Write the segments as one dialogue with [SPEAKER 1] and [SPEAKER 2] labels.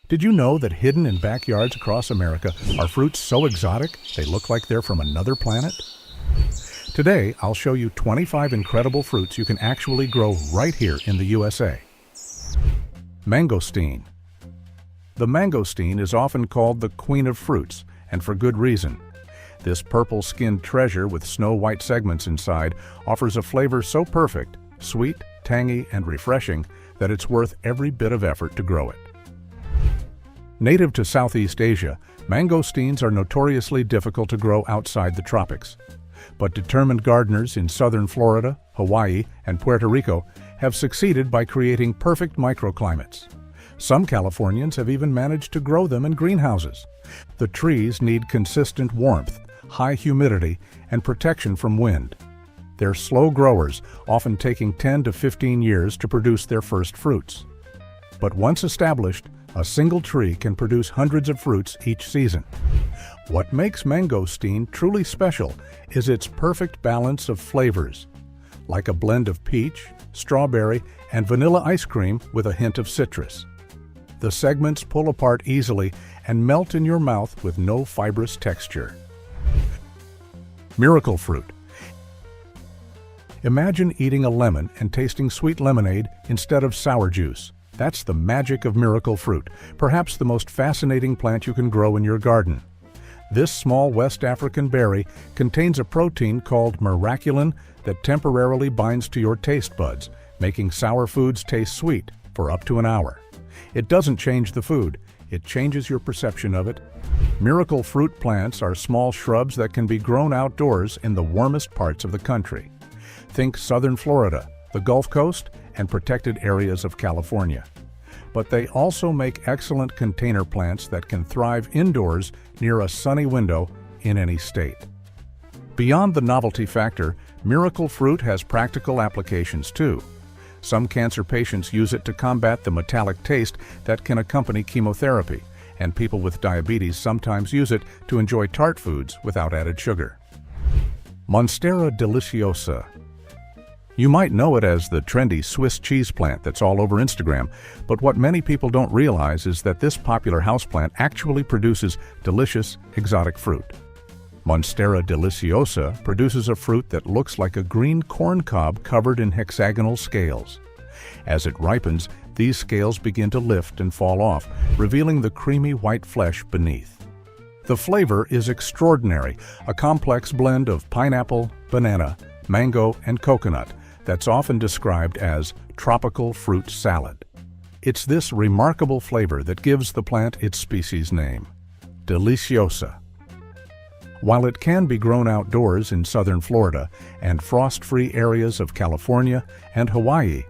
[SPEAKER 1] Did you know that hidden in backyards across America are fruits so exotic they look like they're from another planet? Today, I'll show you 25 incredible fruits you can actually grow right here in the USA. Mangosteen. The mangosteen is often called the queen of fruits, and for good reason. This purple-skinned treasure with snow-white segments inside offers a flavor so perfect, sweet, tangy, and refreshing that it's worth every bit of effort to grow it. Native to Southeast Asia, mangosteens are notoriously difficult to grow outside the tropics. But determined gardeners in southern Florida, Hawaii, and Puerto Rico have succeeded by creating perfect microclimates. Some Californians have even managed to grow them in greenhouses. The trees need consistent warmth, high humidity, and protection from wind. They're slow growers, often taking 10 to 15 years to produce their first fruits. But once established, a single tree can produce hundreds of fruits each season. What makes mangosteen truly special is its perfect balance of flavors, like a blend of peach, strawberry, and vanilla ice cream with a hint of citrus. The segments pull apart easily and melt in your mouth with no fibrous texture. Miracle fruit. Imagine eating a lemon and tasting sweet lemonade instead of sour juice. That's the magic of miracle fruit, perhaps the most fascinating plant you can grow in your garden. This small West African berry contains a protein called miraculin that temporarily binds to your taste buds, making sour foods taste sweet for up to an hour. It doesn't change the food, it changes your perception of it. Miracle fruit plants are small shrubs that can be grown outdoors in the warmest parts of the country. Think southern Florida, the Gulf Coast, and protected areas of California. But they also make excellent container plants that can thrive indoors near a sunny window in any state. Beyond the novelty factor, miracle fruit has practical applications too. Some cancer patients use it to combat the metallic taste that can accompany chemotherapy, and people with diabetes sometimes use it to enjoy tart foods without added sugar. Monstera Deliciosa. You might know it as the trendy Swiss cheese plant that's all over Instagram, but what many people don't realize is that this popular houseplant actually produces delicious, exotic fruit. Monstera Deliciosa produces a fruit that looks like a green corn cob covered in hexagonal scales. As it ripens, these scales begin to lift and fall off, revealing the creamy white flesh beneath. The flavor is extraordinary, a complex blend of pineapple, banana, mango, and coconut that's often described as tropical fruit salad. It's this remarkable flavor that gives the plant its species name, Deliciosa. While it can be grown outdoors in southern Florida and frost-free areas of California and Hawaii,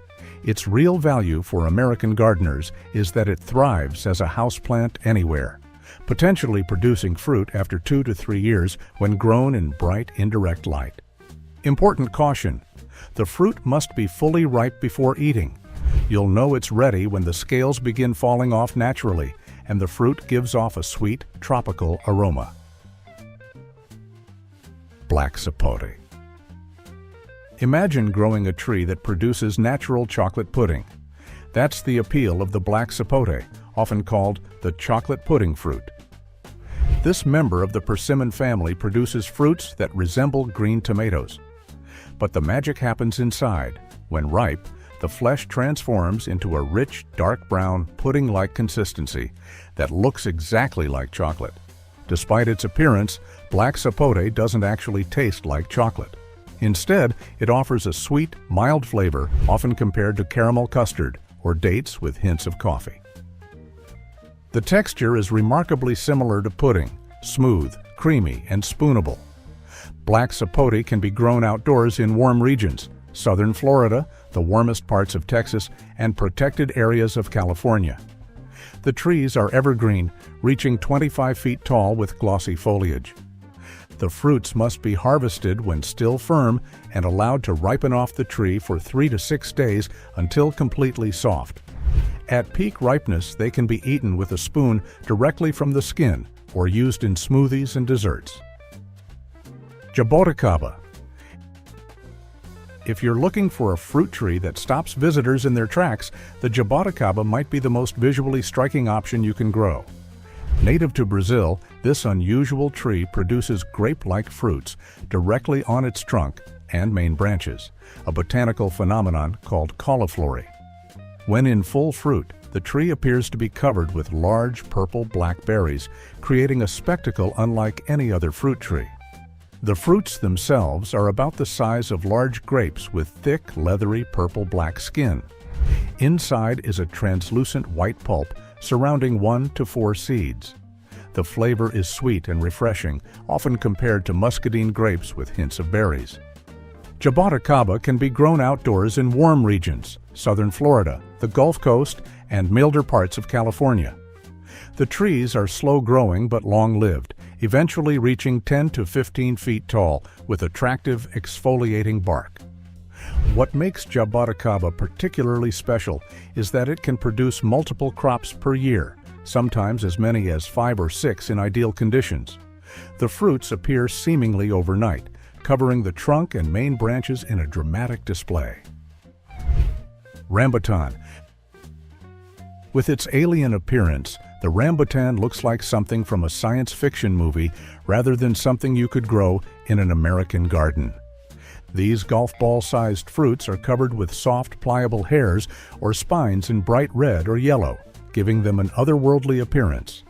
[SPEAKER 1] its real value for American gardeners is that it thrives as a houseplant anywhere, potentially producing fruit after 2 to 3 years when grown in bright, indirect light. Important caution: the fruit must be fully ripe before eating. You'll know it's ready when the scales begin falling off naturally and the fruit gives off a sweet, tropical aroma. Black sapote. Imagine growing a tree that produces natural chocolate pudding. That's the appeal of the black sapote, often called the chocolate pudding fruit. This member of the persimmon family produces fruits that resemble green tomatoes. But the magic happens inside. When ripe, the flesh transforms into a rich, dark brown, pudding-like consistency that looks exactly like chocolate. Despite its appearance, black sapote doesn't actually taste like chocolate. Instead, it offers a sweet, mild flavor, often compared to caramel custard or dates with hints of coffee. The texture is remarkably similar to pudding, smooth, creamy, and spoonable. Black sapote can be grown outdoors in warm regions, southern Florida, the warmest parts of Texas, and protected areas of California. The trees are evergreen, reaching 25 feet tall with glossy foliage. The fruits must be harvested when still firm and allowed to ripen off the tree for 3 to 6 days until completely soft. At peak ripeness, they can be eaten with a spoon directly from the skin or used in smoothies and desserts. Jaboticaba. If you're looking for a fruit tree that stops visitors in their tracks, the Jaboticaba might be the most visually striking option you can grow. Native to Brazil, this unusual tree produces grape-like fruits directly on its trunk and main branches, a botanical phenomenon called cauliflory. When in full fruit, the tree appears to be covered with large purple-black berries, creating a spectacle unlike any other fruit tree. The fruits themselves are about the size of large grapes with thick, leathery purple-black skin. Inside is a translucent white pulp surrounding 1 to 4 seeds. The flavor is sweet and refreshing, often compared to muscadine grapes with hints of berries. Jaboticaba can be grown outdoors in warm regions, southern Florida, the Gulf Coast, and milder parts of California. The trees are slow-growing but long-lived, eventually reaching 10 to 15 feet tall with attractive exfoliating bark. What makes Jaboticaba particularly special is that it can produce multiple crops per year, sometimes as many as 5 or 6 in ideal conditions. The fruits appear seemingly overnight, covering the trunk and main branches in a dramatic display. Rambutan. With its alien appearance, the rambutan looks like something from a science fiction movie rather than something you could grow in an American garden. These golf ball-sized fruits are covered with soft, pliable hairs or spines in bright red or yellow, giving them an otherworldly appearance.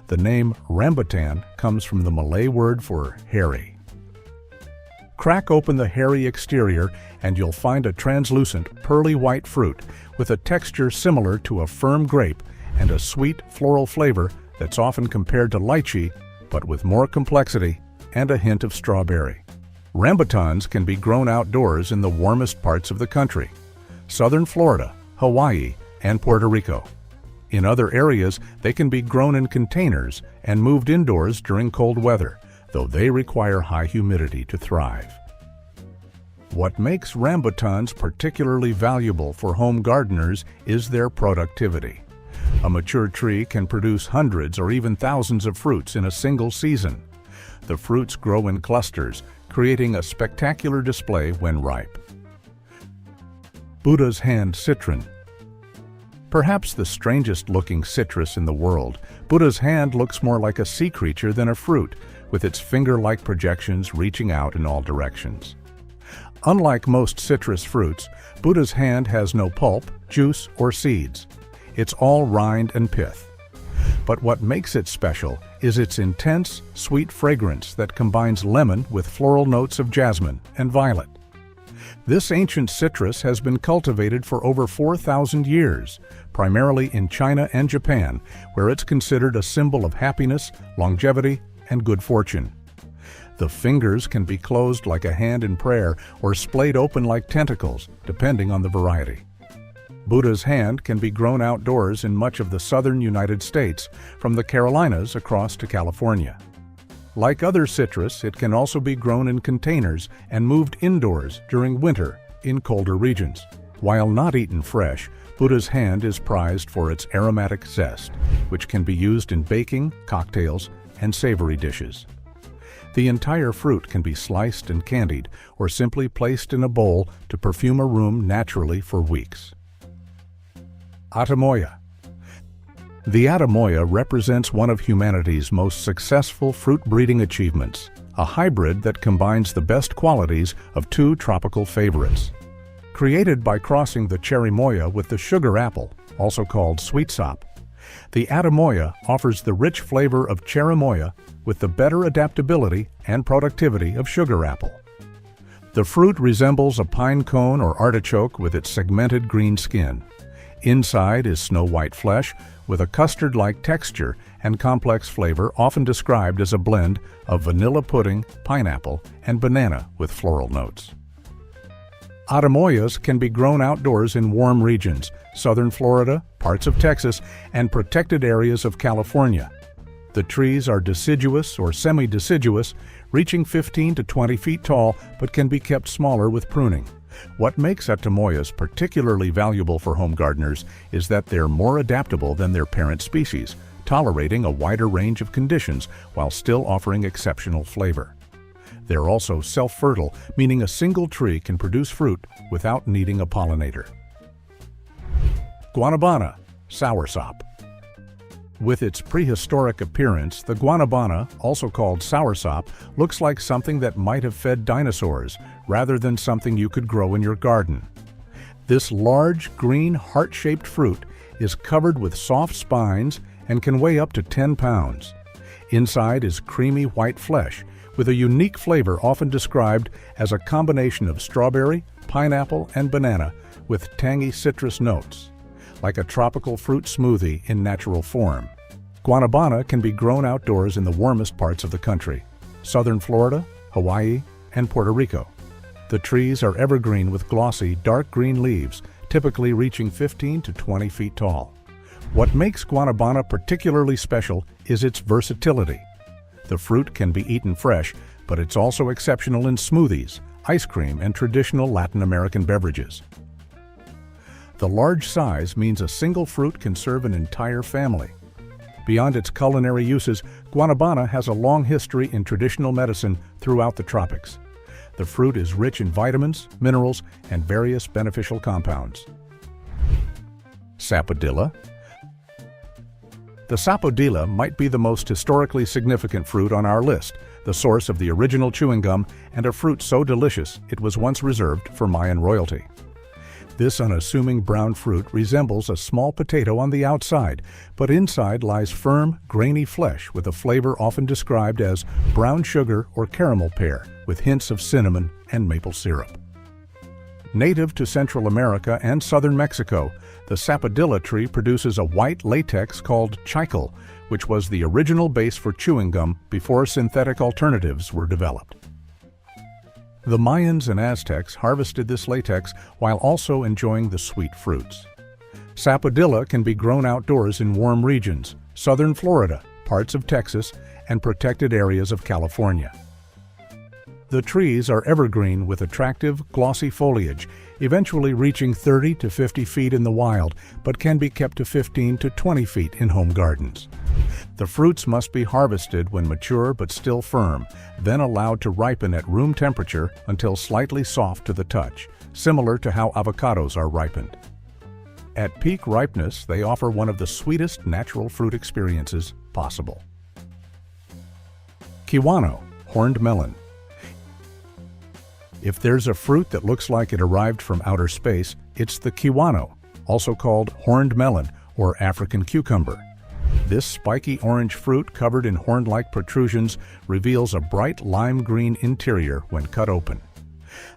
[SPEAKER 1] The name rambutan comes from the Malay word for hairy. Crack open the hairy exterior and you'll find a translucent, pearly white fruit with a texture similar to a firm grape and a sweet, floral flavor that's often compared to lychee, but with more complexity and a hint of strawberry. Rambutans can be grown outdoors in the warmest parts of the country, southern Florida, Hawaii, and Puerto Rico. In other areas, they can be grown in containers and moved indoors during cold weather, though they require high humidity to thrive. What makes rambutans particularly valuable for home gardeners is their productivity. A mature tree can produce hundreds or even thousands of fruits in a single season. The fruits grow in clusters, creating a spectacular display when ripe. Buddha's hand citron. Perhaps the strangest-looking citrus in the world, Buddha's hand looks more like a sea creature than a fruit, with its finger-like projections reaching out in all directions. Unlike most citrus fruits, Buddha's hand has no pulp, juice, or seeds. It's all rind and pith. But what makes it special is its intense, sweet fragrance that combines lemon with floral notes of jasmine and violet. This ancient citrus has been cultivated for over 4,000 years, primarily in China and Japan, where it's considered a symbol of happiness, longevity, and good fortune. The fingers can be closed like a hand in prayer or splayed open like tentacles, depending on the variety. Buddha's hand can be grown outdoors in much of the southern United States, from the Carolinas across to California. Like other citrus, it can also be grown in containers and moved indoors during winter in colder regions. While not eaten fresh, Buddha's hand is prized for its aromatic zest, which can be used in baking, cocktails, and savory dishes. The entire fruit can be sliced and candied, or simply placed in a bowl to perfume a room naturally for weeks. Atemoya. The Atemoya represents one of humanity's most successful fruit-breeding achievements, a hybrid that combines the best qualities of two tropical favorites. Created by crossing the Cherimoya with the sugar apple, also called sweetsop, the Atemoya offers the rich flavor of Cherimoya with the better adaptability and productivity of sugar apple. The fruit resembles a pine cone or artichoke with its segmented green skin. Inside is snow-white flesh with a custard-like texture and complex flavor, often described as a blend of vanilla pudding, pineapple, and banana with floral notes. Atemoyas can be grown outdoors in warm regions, southern Florida, parts of Texas, and protected areas of California. The trees are deciduous or semi-deciduous, reaching 15 to 20 feet tall, but can be kept smaller with pruning. What makes Atemoyas particularly valuable for home gardeners is that they're more adaptable than their parent species, tolerating a wider range of conditions while still offering exceptional flavor. They're also self-fertile, meaning a single tree can produce fruit without needing a pollinator. Guanabana, Soursop. With its prehistoric appearance, the guanabana, also called soursop, looks like something that might have fed dinosaurs, rather than something you could grow in your garden. This large, green, heart-shaped fruit is covered with soft spines and can weigh up to 10 pounds. Inside is creamy white flesh, with a unique flavor often described as a combination of strawberry, pineapple, and banana with tangy citrus notes, like a tropical fruit smoothie in natural form. Guanabana can be grown outdoors in the warmest parts of the country: southern Florida, Hawaii, and Puerto Rico. The trees are evergreen with glossy, dark green leaves, typically reaching 15 to 20 feet tall. What makes guanabana particularly special is its versatility. The fruit can be eaten fresh, but it's also exceptional in smoothies, ice cream, and traditional Latin American beverages. The large size means a single fruit can serve an entire family. Beyond its culinary uses, guanabana has a long history in traditional medicine throughout the tropics. The fruit is rich in vitamins, minerals, and various beneficial compounds. Sapodilla. The sapodilla might be the most historically significant fruit on our list, the source of the original chewing gum, and a fruit so delicious it was once reserved for Mayan royalty. This unassuming brown fruit resembles a small potato on the outside, but inside lies firm, grainy flesh with a flavor often described as brown sugar or caramel pear, with hints of cinnamon and maple syrup. Native to Central America and southern Mexico, the sapodilla tree produces a white latex called chicle, which was the original base for chewing gum before synthetic alternatives were developed. The Mayans and Aztecs harvested this latex while also enjoying the sweet fruits. Sapodilla can be grown outdoors in warm regions, southern Florida, parts of Texas, and protected areas of California. The trees are evergreen with attractive, glossy foliage, eventually reaching 30 to 50 feet in the wild, but can be kept to 15 to 20 feet in home gardens. The fruits must be harvested when mature but still firm, then allowed to ripen at room temperature until slightly soft to the touch, similar to how avocados are ripened. At peak ripeness, they offer one of the sweetest natural fruit experiences possible. Kiwano, horned melon. If there's a fruit that looks like it arrived from outer space, it's the kiwano, also called horned melon or African cucumber. This spiky orange fruit covered in horn-like protrusions reveals a bright lime green interior when cut open.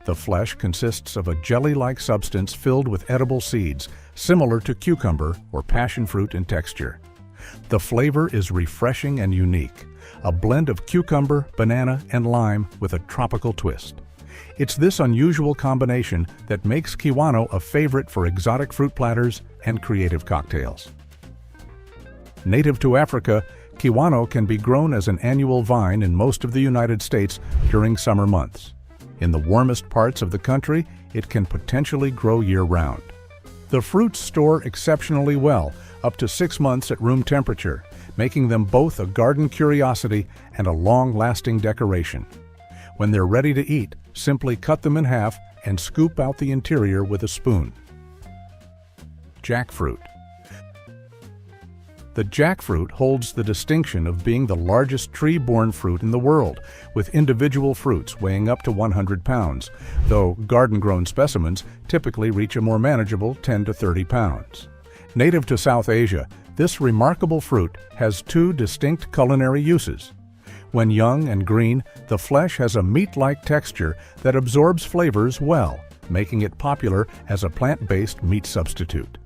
[SPEAKER 1] The flesh consists of a jelly-like substance filled with edible seeds, similar to cucumber or passionfruit in texture. The flavor is refreshing and unique, a blend of cucumber, banana, and lime with a tropical twist. It's this unusual combination that makes kiwano a favorite for exotic fruit platters and creative cocktails. Native to Africa, kiwano can be grown as an annual vine in most of the United States during summer months. In the warmest parts of the country, it can potentially grow year-round. The fruits store exceptionally well, up to 6 months at room temperature, making them both a garden curiosity and a long-lasting decoration. When they're ready to eat, simply cut them in half and scoop out the interior with a spoon. Jackfruit. The jackfruit holds the distinction of being the largest tree-borne fruit in the world, with individual fruits weighing up to 100 pounds, though garden-grown specimens typically reach a more manageable 10 to 30 pounds. Native to South Asia, this remarkable fruit has 2 distinct culinary uses. When young and green, the flesh has a meat-like texture that absorbs flavors well, making it popular as a plant-based meat substitute.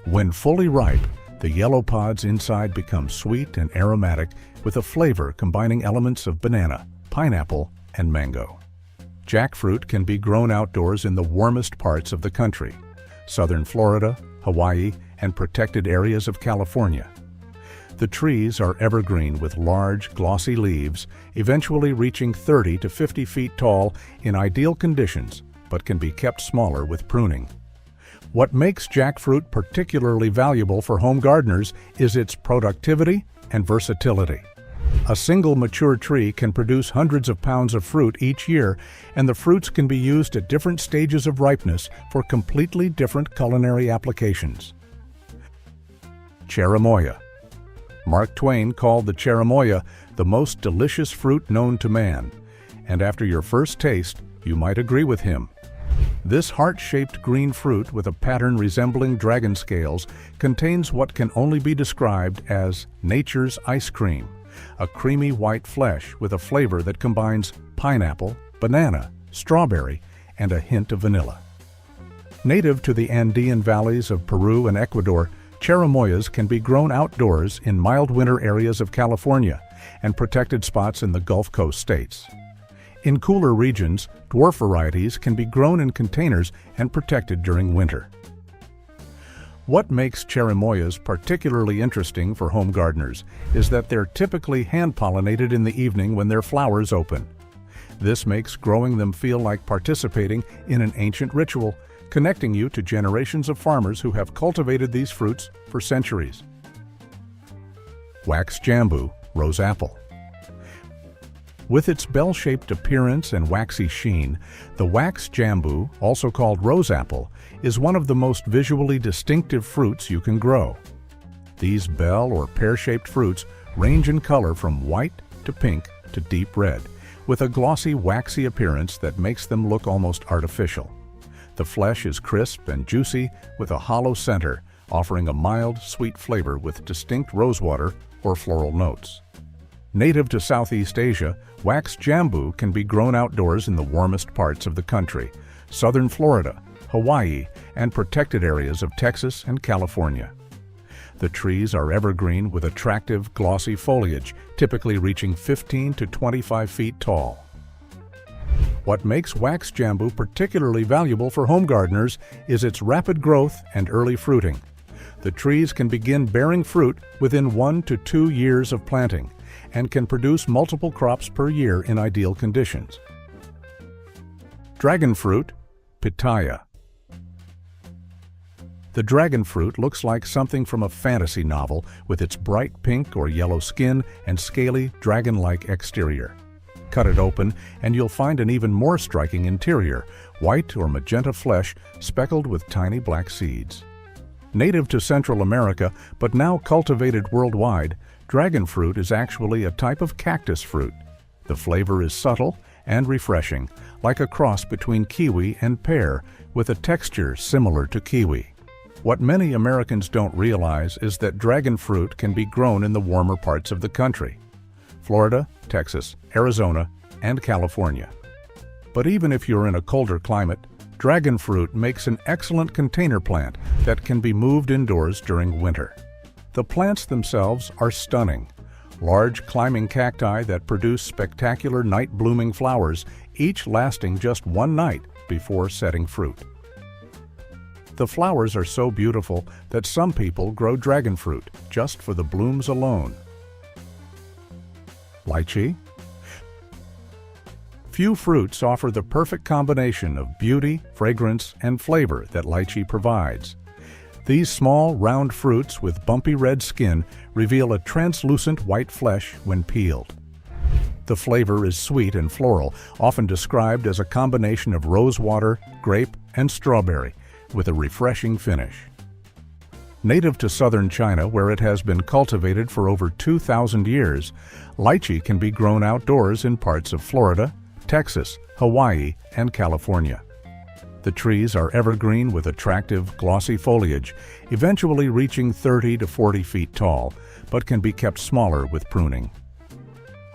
[SPEAKER 1] When fully ripe, the yellow pods inside become sweet and aromatic with a flavor combining elements of banana, pineapple, and mango. Jackfruit can be grown outdoors in the warmest parts of the country: southern Florida, Hawaii, and protected areas of California. The trees are evergreen with large, glossy leaves, eventually reaching 30 to 50 feet tall in ideal conditions, but can be kept smaller with pruning. What makes jackfruit particularly valuable for home gardeners is its productivity and versatility. A single mature tree can produce hundreds of pounds of fruit each year, and the fruits can be used at different stages of ripeness for completely different culinary applications. Cherimoya. Mark Twain called the cherimoya the most delicious fruit known to man, and after your first taste, you might agree with him. This heart-shaped green fruit with a pattern resembling dragon scales contains what can only be described as nature's ice cream, a creamy white flesh with a flavor that combines pineapple, banana, strawberry, and a hint of vanilla. Native to the Andean valleys of Peru and Ecuador, cherimoyas can be grown outdoors in mild winter areas of California and protected spots in the Gulf Coast states. In cooler regions, dwarf varieties can be grown in containers and protected during winter. What makes cherimoyas particularly interesting for home gardeners is that they're typically hand-pollinated in the evening when their flowers open. This makes growing them feel like participating in an ancient ritual, connecting you to generations of farmers who have cultivated these fruits for centuries. Wax Jambu, Rose Apple. With its bell-shaped appearance and waxy sheen, the wax jambu, also called rose apple, is one of the most visually distinctive fruits you can grow. These bell or pear-shaped fruits range in color from white to pink to deep red, with a glossy, waxy appearance that makes them look almost artificial. The flesh is crisp and juicy with a hollow center, offering a mild, sweet flavor with distinct rosewater or floral notes. Native to Southeast Asia, wax jambu can be grown outdoors in the warmest parts of the country, southern Florida, Hawaii, and protected areas of Texas and California. The trees are evergreen with attractive, glossy foliage, typically reaching 15 to 25 feet tall. What makes wax jambu particularly valuable for home gardeners is its rapid growth and early fruiting. The trees can begin bearing fruit within 1 to 2 years of planting, and can produce multiple crops per year in ideal conditions. Dragon fruit, pitaya. The dragon fruit looks like something from a fantasy novel with its bright pink or yellow skin and scaly, dragon-like exterior. Cut it open and you'll find an even more striking interior, white or magenta flesh speckled with tiny black seeds. Native to Central America, but now cultivated worldwide, dragon fruit is actually a type of cactus fruit. The flavor is subtle and refreshing, like a cross between kiwi and pear, with a texture similar to kiwi. What many Americans don't realize is that dragon fruit can be grown in the warmer parts of the country: Florida, Texas, Arizona, and California. But even if you're in a colder climate, dragon fruit makes an excellent container plant that can be moved indoors during winter. The plants themselves are stunning, large climbing cacti that produce spectacular night-blooming flowers, each lasting just one night before setting fruit. The flowers are so beautiful that some people grow dragon fruit just for the blooms alone. Lychee. Few fruits offer the perfect combination of beauty, fragrance, and flavor that lychee provides. These small, round fruits with bumpy red skin reveal a translucent white flesh when peeled. The flavor is sweet and floral, often described as a combination of rosewater, grape, and strawberry, with a refreshing finish. Native to southern China, where it has been cultivated for over 2,000 years, lychee can be grown outdoors in parts of Florida, Texas, Hawaii, and California. The trees are evergreen with attractive, glossy foliage, eventually reaching 30 to 40 feet tall, but can be kept smaller with pruning.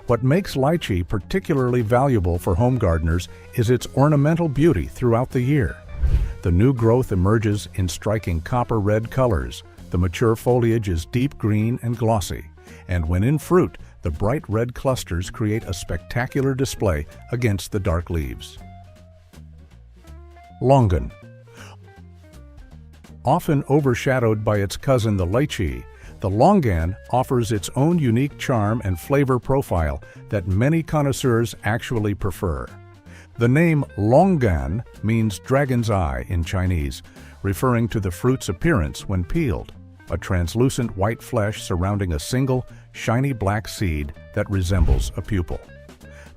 [SPEAKER 1] What makes lychee particularly valuable for home gardeners is its ornamental beauty throughout the year. The new growth emerges in striking copper-red colors. The mature foliage is deep green and glossy, and when in fruit, the bright red clusters create a spectacular display against the dark leaves. Longan. Often overshadowed by its cousin the lychee, the longan offers its own unique charm and flavor profile that many connoisseurs actually prefer. The name longan means dragon's eye in Chinese, referring to the fruit's appearance when peeled. a translucent white flesh surrounding a single, shiny black seed that resembles a pupil.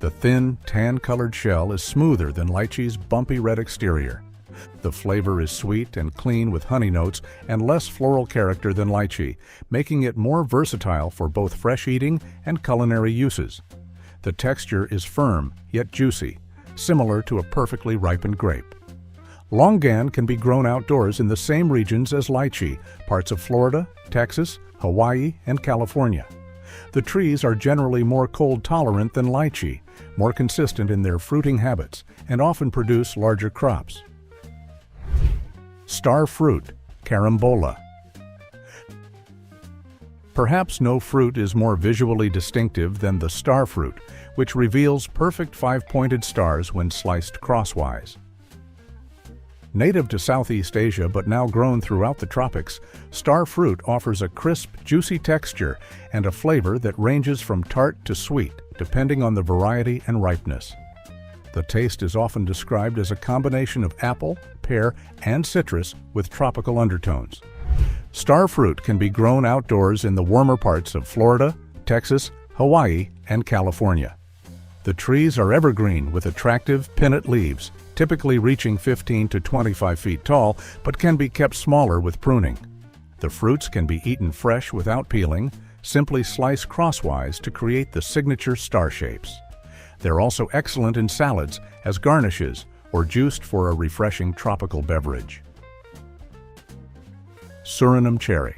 [SPEAKER 1] The thin, tan-colored shell is smoother than lychee's bumpy red exterior. The flavor is sweet and clean with honey notes and less floral character than lychee, making it more versatile for both fresh eating and culinary uses. The texture is firm yet juicy, similar to a perfectly ripened grape. Longan can be grown outdoors in the same regions as lychee, parts of Florida, Texas, Hawaii, and California. The trees are generally more cold-tolerant than lychee, more consistent in their fruiting habits, and often produce larger crops. Star fruit, carambola. Perhaps no fruit is more visually distinctive than the star fruit, which reveals perfect five-pointed stars when sliced crosswise. Native to Southeast Asia but now grown throughout the tropics, star fruit offers a crisp, juicy texture and a flavor that ranges from tart to sweet, depending on the variety and ripeness. The taste is often described as a combination of apple, pear, and citrus with tropical undertones. Star fruit can be grown outdoors in the warmer parts of Florida, Texas, Hawaii, and California. The trees are evergreen with attractive, pinnate leaves, typically reaching 15 to 25 feet tall, but can be kept smaller with pruning. The fruits can be eaten fresh without peeling, simply slice crosswise to create the signature star shapes. They're also excellent in salads, as garnishes, or juiced for a refreshing tropical beverage. Surinam Cherry.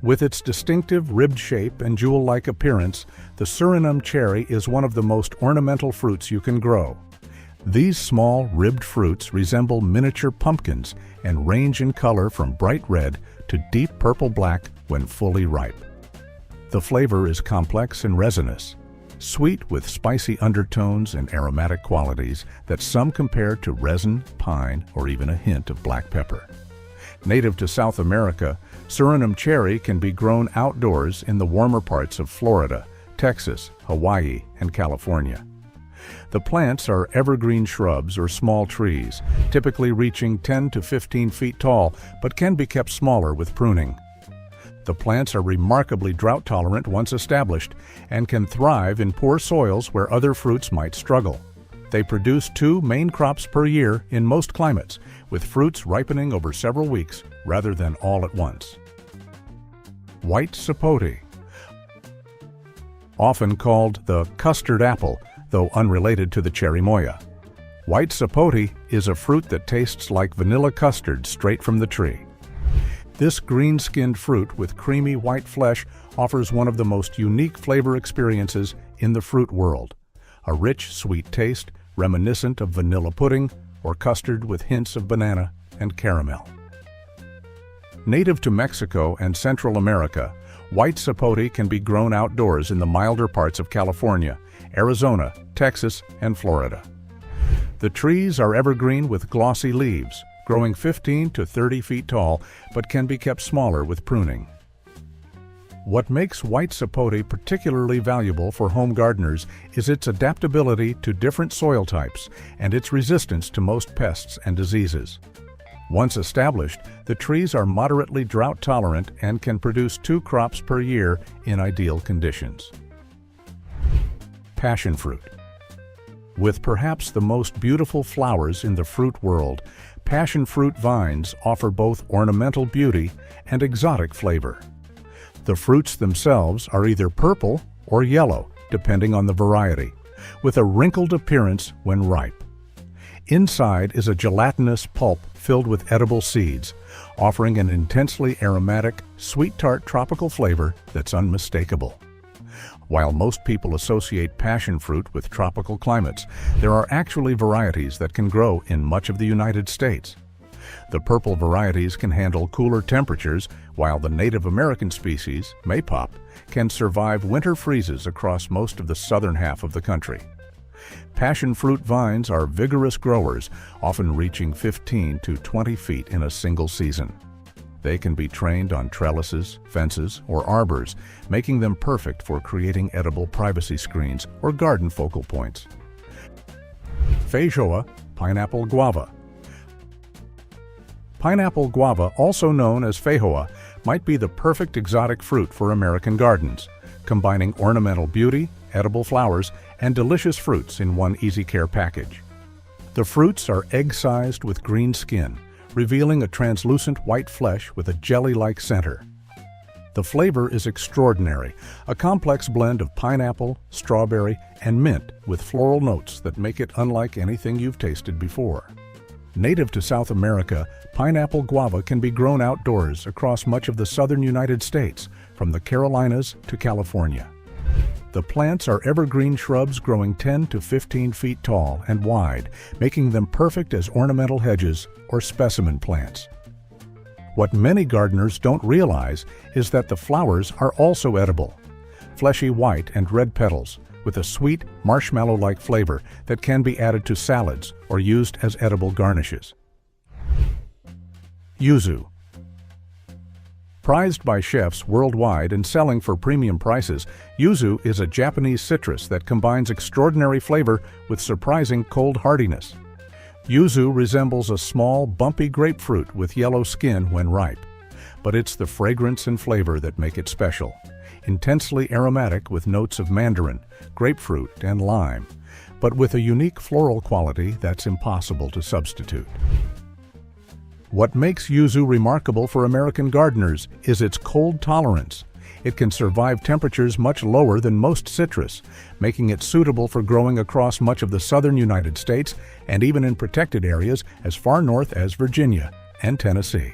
[SPEAKER 1] With its distinctive ribbed shape and jewel-like appearance, the Surinam cherry is one of the most ornamental fruits you can grow. These small, ribbed fruits resemble miniature pumpkins and range in color from bright red to deep purple-black when fully ripe. The flavor is complex and resinous, sweet with spicy undertones and aromatic qualities that some compare to resin, pine, or even a hint of black pepper. Native to South America, Surinam cherry can be grown outdoors in the warmer parts of Florida, Texas, Hawaii, and California. The plants are evergreen shrubs or small trees, typically reaching 10 to 15 feet tall, but can be kept smaller with pruning. The plants are remarkably drought-tolerant once established and can thrive in poor soils where other fruits might struggle. They produce 2 main crops per year in most climates, with fruits ripening over several weeks rather than all at once. White sapote. Often called the custard apple, though unrelated to the Cherimoya. White sapote is a fruit that tastes like vanilla custard straight from the tree. This green-skinned fruit with creamy white flesh offers one of the most unique flavor experiences in the fruit world. A rich, sweet taste reminiscent of vanilla pudding or custard with hints of banana and caramel. Native to Mexico and Central America, white sapote can be grown outdoors in the milder parts of California, Arizona, Texas, and Florida. The trees are evergreen with glossy leaves, growing 15 to 30 feet tall, but can be kept smaller with pruning. What makes white sapote particularly valuable for home gardeners is its adaptability to different soil types and its resistance to most pests and diseases. Once established, the trees are moderately drought-tolerant and can produce 2 crops per year in ideal conditions. Passionfruit. With perhaps the most beautiful flowers in the fruit world, passionfruit vines offer both ornamental beauty and exotic flavor. The fruits themselves are either purple or yellow, depending on the variety, with a wrinkled appearance when ripe. Inside is a gelatinous pulp filled with edible seeds, offering an intensely aromatic, sweet-tart tropical flavor that's unmistakable. While most people associate passion fruit with tropical climates, there are actually varieties that can grow in much of the United States. The purple varieties can handle cooler temperatures, while the Native American species, maypop, can survive winter freezes across most of the southern half of the country. Passion fruit vines are vigorous growers, often reaching 15 to 20 feet in a single season. They can be trained on trellises, fences, or arbors, making them perfect for creating edible privacy screens or garden focal points. Feijoa, pineapple guava. Pineapple guava, also known as Feijoa, might be the perfect exotic fruit for American gardens, combining ornamental beauty, edible flowers, and delicious fruits in one easy-care package. The fruits are egg-sized with green skin, revealing a translucent white flesh with a jelly-like center. The flavor is extraordinary, a complex blend of pineapple, strawberry, and mint with floral notes that make it unlike anything you've tasted before. Native to South America, pineapple guava can be grown outdoors across much of the southern United States, from the Carolinas to California. The plants are evergreen shrubs growing 10 to 15 feet tall and wide, making them perfect as ornamental hedges or specimen plants. What many gardeners don't realize is that the flowers are also edible. Fleshy white and red petals with a sweet, marshmallow-like flavor that can be added to salads or used as edible garnishes. Yuzu. Prized by chefs worldwide and selling for premium prices, yuzu is a Japanese citrus that combines extraordinary flavor with surprising cold hardiness. Yuzu resembles a small, bumpy grapefruit with yellow skin when ripe, but it's the fragrance and flavor that make it special. Intensely aromatic with notes of mandarin, grapefruit, and lime, but with a unique floral quality that's impossible to substitute. What makes yuzu remarkable for American gardeners is its cold tolerance. It can survive temperatures much lower than most citrus, making it suitable for growing across much of the southern United States and even in protected areas as far north as Virginia and Tennessee.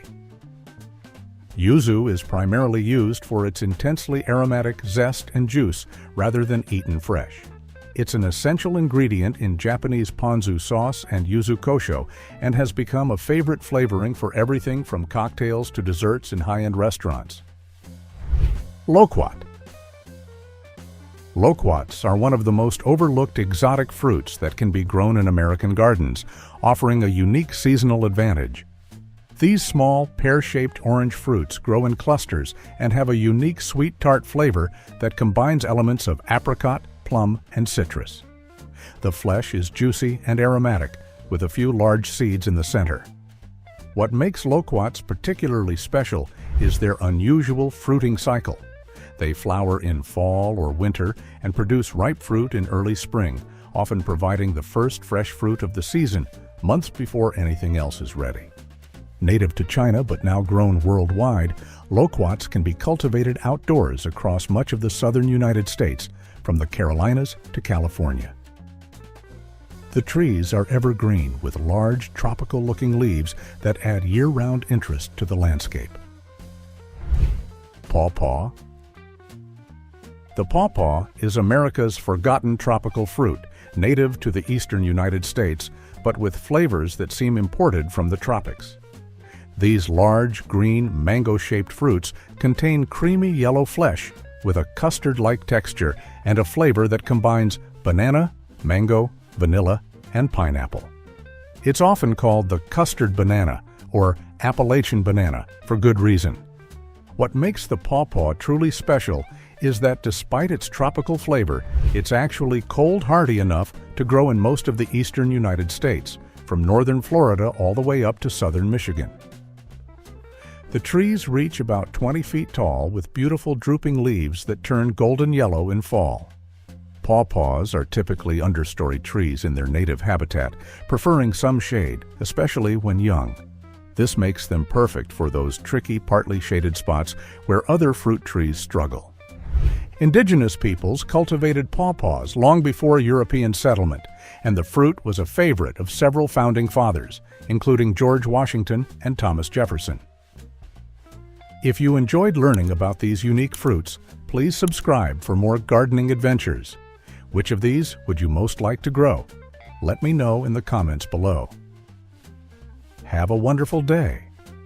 [SPEAKER 1] Yuzu is primarily used for its intensely aromatic zest and juice rather than eaten fresh. It's an essential ingredient in Japanese ponzu sauce and yuzu kosho and has become a favorite flavoring for everything from cocktails to desserts in high-end restaurants. Loquat. Loquats are one of the most overlooked exotic fruits that can be grown in American gardens, offering a unique seasonal advantage. These small, pear-shaped orange fruits grow in clusters and have a unique sweet tart flavor that combines elements of apricot, plum, and citrus. The flesh is juicy and aromatic, with a few large seeds in the center. What makes loquats particularly special is their unusual fruiting cycle. They flower in fall or winter and produce ripe fruit in early spring, often providing the first fresh fruit of the season, months before anything else is ready. Native to China but now grown worldwide, loquats can be cultivated outdoors across much of the southern United States, from the Carolinas to California. The trees are evergreen with large, tropical-looking leaves that add year-round interest to the landscape. Pawpaw. The pawpaw is America's forgotten tropical fruit, native to the eastern United States, but with flavors that seem imported from the tropics. These large, green, mango-shaped fruits contain creamy yellow flesh with a custard-like texture and a flavor that combines banana, mango, vanilla, and pineapple. It's often called the custard banana or Appalachian banana for good reason. What makes the pawpaw truly special is that despite its tropical flavor, it's actually cold hardy enough to grow in most of the eastern United States, from northern Florida all the way up to southern Michigan. The trees reach about 20 feet tall with beautiful drooping leaves that turn golden yellow in fall. Pawpaws are typically understory trees in their native habitat, preferring some shade, especially when young. This makes them perfect for those tricky, partly shaded spots where other fruit trees struggle. Indigenous peoples cultivated pawpaws long before European settlement, and the fruit was a favorite of several founding fathers, including George Washington and Thomas Jefferson. If you enjoyed learning about these unique fruits, please subscribe for more gardening adventures. Which of these would you most like to grow? Let me know in the comments below. Have a wonderful day.